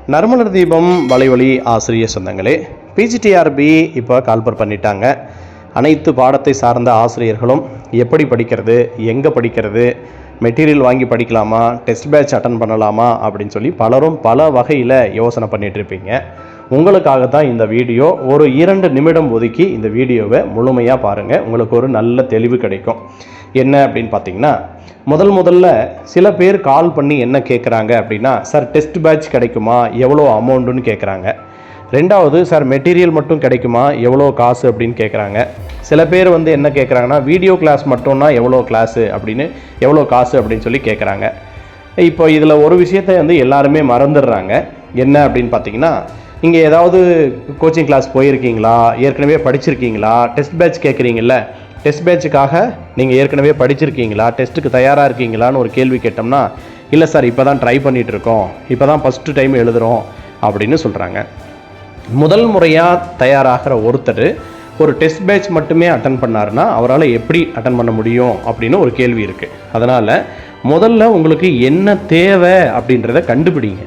நறுமலர் தீபம் வலைவழி ஆசிரியர் சொந்தங்களே, பிஜிடிஆர்பி இப்போ கால்பர் பண்ணிட்டாங்க. அனைத்து பாடத்தை சார்ந்த ஆசிரியர்களும் எப்படி படிக்கிறது, எங்கே படிக்கிறது, மெட்டீரியல் வாங்கி படிக்கலாமா, டெஸ்ட் பேட்ச் அட்டன் பண்ணலாமா அப்படின்னு சொல்லி பலரும் பல வகையில் யோசனை பண்ணிகிட்டு இருப்பீங்க. உங்களுக்காக தான் இந்த வீடியோ. ஒரு 2 நிமிடம் ஒதுக்கி இந்த வீடியோவை முழுமையாக பாருங்கள். உங்களுக்கு ஒரு நல்ல தெளிவு கிடைக்கும். என்ன அப்படின்னு பார்த்தீங்கன்னா, முதல்ல சில பேர் கால் பண்ணி என்ன கேட்குறாங்க அப்படின்னா, சார் டெஸ்ட் பேட்ச் கிடைக்குமா, எவ்வளோ அமௌண்ட்டுன்னு கேட்குறாங்க. ரெண்டாவது, சார் மெட்டீரியல் மட்டும் கிடைக்குமா, எவ்வளோ காசு அப்படின்னு கேட்குறாங்க. சில பேர் என்ன கேட்குறாங்கன்னா, வீடியோ கிளாஸ் மட்டும்னா எவ்வளோ கிளாஸு அப்படின்னு, எவ்வளோ காசு அப்படின்னு சொல்லி கேட்குறாங்க. இப்போ இதில் ஒரு விஷயத்தை எல்லாருமே மறந்துடுறாங்க. என்ன அப்படின்னு பார்த்தீங்கன்னா, நீங்கள் ஏதாவது கோச்சிங் கிளாஸ் போயிருக்கீங்களா, ஏற்கனவே படிச்சிருக்கீங்களா, டெஸ்ட் பேட்ச் கேட்குறீங்கள, டெஸ்ட் பேட்சுக்காக நீங்கள் ஏற்கனவே படிச்சிருக்கீங்களா, டெஸ்ட்டுக்கு தயாராக இருக்கீங்களான்னு ஒரு கேள்வி கேட்டோம்னா, இல்லை சார் இப்போ தான் ட்ரை பண்ணிகிட்டு இருக்கோம், இப்போ தான் ஃபஸ்ட்டு டைம் எழுதுகிறோம் அப்படின்னு சொல்கிறாங்க. முதல் முறையாக தயாராகிற ஒருத்தர் ஒரு டெஸ்ட் பேட்ச் மட்டுமே அட்டன் பண்ணாருன்னா அவரால் எப்படி அட்டன் பண்ண முடியும் அப்படின்னு ஒரு கேள்வி இருக்குது. அதனால் முதல்ல உங்களுக்கு என்ன தேவை அப்படின்றத கண்டுபிடிங்க.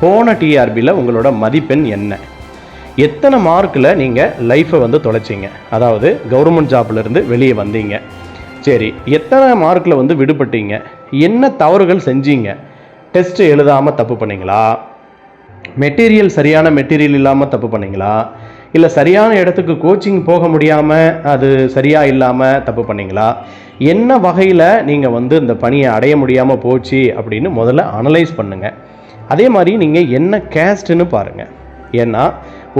போன டிஆர்பியில் உங்களோட மதிப்பெண் என்ன, எத்தனை மார்க்கில் நீங்கள் லைஃப்பை தொலைச்சிங்க, அதாவது கவர்மெண்ட் ஜாப்லேருந்து வெளியே வந்தீங்க, சரி எத்தனை மார்க்கில் விடுபட்டீங்க, என்ன தவறுகள் செஞ்சீங்க, டெஸ்ட்டு எழுதாமல் தப்பு பண்ணிங்களா, மெட்டீரியல் சரியான மெட்டீரியல் இல்லாமல் தப்பு பண்ணிங்களா, இல்லை சரியான இடத்துக்கு கோச்சிங் போக முடியாமல் அது சரியாக இல்லாமல் தப்பு பண்ணிங்களா, என்ன வகையில் நீங்கள் இந்த பணியை அடைய முடியாமல் போச்சு அப்படின்னு முதல்ல அனலைஸ் பண்ணுங்கள். அதே மாதிரி நீங்கள் என்ன கேஸ்ட்டுன்னு பாருங்கள். ஏன்னா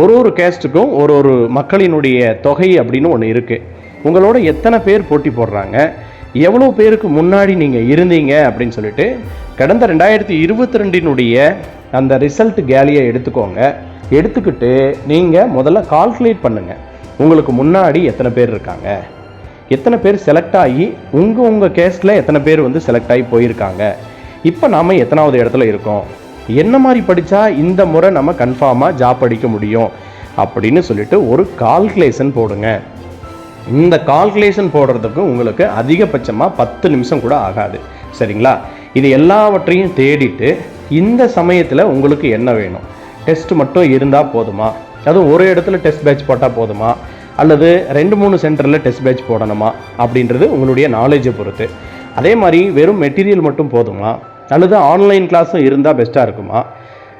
ஒரு கேஸ்ட்டுக்கும் ஒரு மக்களினுடைய தொகை அப்படின்னு ஒன்று இருக்குது. உங்களோட எத்தனை பேர் போட்டி போடுறாங்க, எவ்வளோ பேருக்கு முன்னாடி நீங்கள் இருந்தீங்க அப்படின்னு சொல்லிட்டு கடந்த 2022 அந்த ரிசல்ட் கேலியை எடுத்துக்கோங்க. எடுத்துக்கிட்டு நீங்கள் முதல்ல கால்குலேட் பண்ணுங்கள். உங்களுக்கு முன்னாடி எத்தனை பேர் இருக்காங்க, எத்தனை பேர் செலக்ட் ஆகி உங்கள் கேஸ்டில் எத்தனை பேர் செலக்ட் ஆகி போயிருக்காங்க, இப்போ நாம் எத்தனாவது இடத்துல இருக்கோம், என்ன மாதிரி படித்தா இந்த முறை நம்ம கன்ஃபார்மாக ஜாப் அடிக்க முடியும் அப்படின்னு சொல்லிட்டு ஒரு கால்குலேஷன் போடுங்க. இந்த கால்குலேஷன் போடுறதுக்கு உங்களுக்கு அதிகபட்சமாக 10 நிமிஷம் கூட ஆகாது. சரிங்களா? இது எல்லாவற்றையும் தேடிட்டு இந்த சமயத்தில் உங்களுக்கு என்ன வேணும், டெஸ்ட் மட்டும் இருந்தால் போதுமா, அதுவும் ஒரு இடத்துல டெஸ்ட் பேட்ச் போட்டால் போதுமா, அல்லது 2-3 சென்டரில் டெஸ்ட் பேட்ச் போடணுமா அப்படின்றது உங்களுடைய நாலேஜை பொறுத்து. அதே மாதிரி வெறும் மெட்டீரியல் மட்டும் போதுமா, அல்லது ஆன்லைன் கிளாஸும் இருந்தால் பெஸ்ட்டாக இருக்குமா,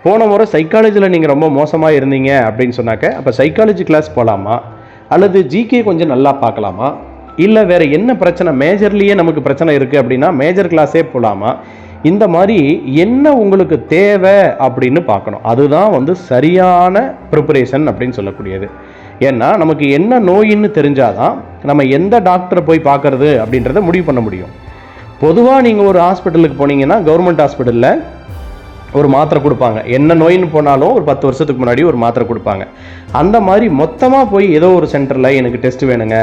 போன முறை சைக்காலஜியில் நீங்கள் ரொம்ப மோசமாக இருந்தீங்க அப்படின்னு சொன்னாக்க அப்போ சைக்காலஜி கிளாஸ் போகலாமா, அல்லது ஜிகே கொஞ்சம் நல்லா பார்க்கலாமா, இல்லை வேறு என்ன பிரச்சனை, மேஜர்லேயே நமக்கு பிரச்சனை இருக்குது அப்படின்னா மேஜர் கிளாஸே போகலாமா, இந்த மாதிரி என்ன உங்களுக்கு தேவை அப்படின்னு பார்க்கணும். அதுதான் சரியான ப்ரிப்பரேஷன் அப்படின்னு சொல்லக்கூடியது. ஏன்னா நமக்கு என்ன நோயின்னு தெரிஞ்சாதான் நம்ம எந்த டாக்டரை போய் பார்க்கறது அப்படின்றத முடிவு பண்ண முடியும். பொதுவாக நீங்கள் ஒரு ஹாஸ்பிட்டலுக்கு போனீங்கன்னா கவர்மெண்ட் ஹாஸ்பிட்டலில் ஒரு மாத்திரை கொடுப்பாங்க. என்ன நோயின்னு போனாலும் ஒரு 10 வருஷத்துக்கு முன்னாடி ஒரு மாத்திரை கொடுப்பாங்க. அந்த மாதிரி மொத்தமாக போய் ஏதோ ஒரு சென்டரில் எனக்கு டெஸ்ட் வேணுங்க,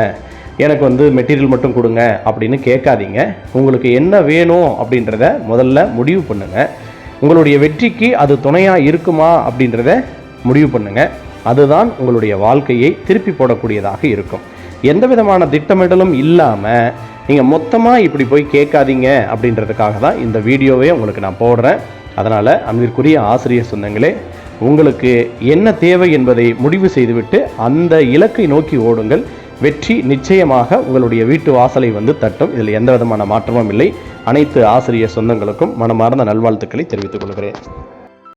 எனக்கு மெட்டீரியல் மட்டும் கொடுங்க அப்படின்னு கேட்காதீங்க. உங்களுக்கு என்ன வேணும் அப்படின்றத முதல்ல முடிவு பண்ணுங்கள். உங்களுடைய வெற்றிக்கு அது துணையாக இருக்குமா அப்படின்றத முடிவு பண்ணுங்கள். அதுதான் உங்களுடைய வாழ்க்கையை திருப்பி போடக்கூடியதாக இருக்கும். எந்த விதமான திட்டமிடலும் இல்லாமல் நீங்கள் மொத்தமாக இப்படி போய் கேட்காதீங்க அப்படின்றதுக்காக தான் இந்த வீடியோவே உங்களுக்கு நான் போடுறேன். அதனால் அன்பிற்குரிய ஆசிரியர் சொந்தங்களே, உங்களுக்கு என்ன தேவை என்பதை முடிவு செய்துவிட்டு அந்த இலக்கை நோக்கி ஓடுங்கள். வெற்றி நிச்சயமாக உங்களுடைய வீட்டு வாசலை தட்டும். இதில் எந்த விதமான மாற்றமும் இல்லை. அனைத்து ஆசிரியர் சொந்தங்களுக்கும் மனமார்ந்த நல்வாழ்த்துக்களை தெரிவித்துக் கொள்கிறேன்.